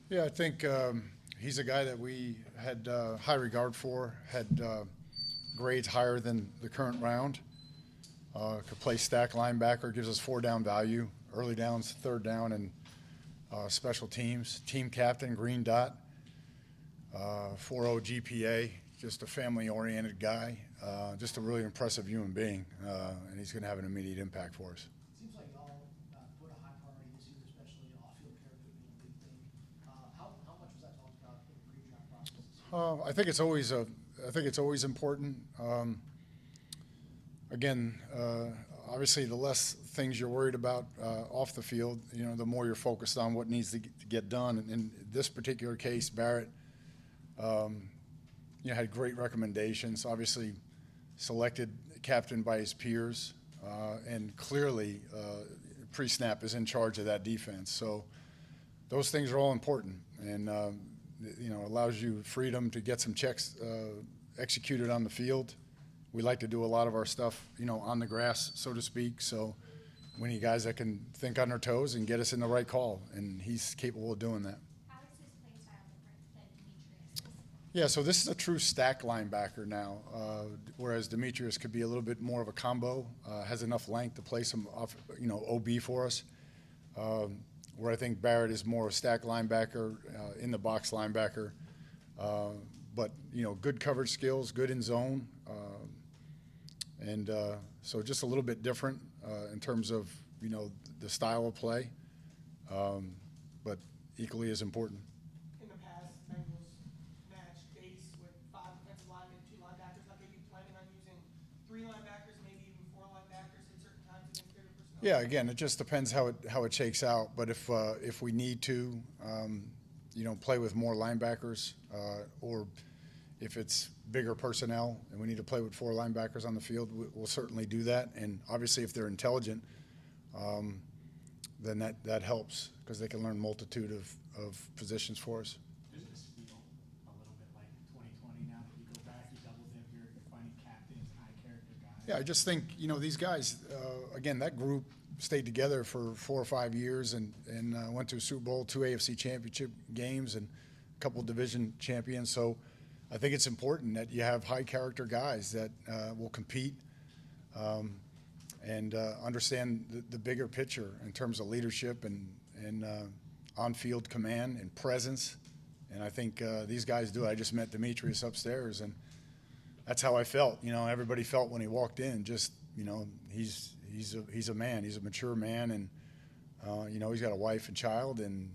Yeah, I think he's a guy that we had high regard for, had grades higher than the current round. Could play stack linebacker, gives us four down value, early downs, third down, and special teams. Team captain, green dot, 4.0 GPA, just a family oriented guy, just a really impressive human being, and he's going to have an immediate impact for us. Seems like y'all put a high priority this year, especially off-field character being a big thing. How much was that talked about in the pre-draft process this year? I think it's always important. Again, obviously, the less things you're worried about off the field, the more you're focused on what needs to get done. And in this particular case, Barrett, had great recommendations. Obviously, selected captain by his peers, and clearly, pre-snap is in charge of that defense. So those things are all important, and allows you freedom to get some checks executed on the field. We like to do a lot of our stuff, on the grass, so to speak. So we need guys that can think on their toes and get us in the right call, and he's capable of doing that. How is his play style different than Demetrius? Yeah, so this is a true stack linebacker now, whereas Demetrius could be a little bit more of a combo, has enough length to play some off, OB for us. Where I think Barrett is more a stack linebacker, in the box linebacker, but good coverage skills, good in zone, and so just a little bit different in terms of the style of play, but equally as important. In the past, Bengals matched base with 5 defensive linemen, 2 linebackers. Like, are you planning on using 3 linebackers, maybe even 4 linebackers at certain times against bigger personnel? Yeah, again, it just depends how it shakes out. But if we need to, play with more linebackers, or if it's bigger personnel and we need to play with 4 linebackers on the field, we'll certainly do that. And obviously, if they're intelligent, then that helps because they can learn multitude of positions for us. Does this feel a little bit like 2020 now that you go back, you double dip, you're finding captains, high character guys? Yeah, I just think these guys. Again, that group stayed together for 4 or 5 years and went to a Super Bowl, 2 AFC Championship games, and a couple of division champions. So I think it's important that you have high character guys that will compete and understand the bigger picture in terms of leadership and on-field command and presence. And I think these guys do. I just met Demetrius upstairs, and that's how I felt. Everybody felt when he walked in. Just he's a man. He's a mature man, and he's got a wife and child, and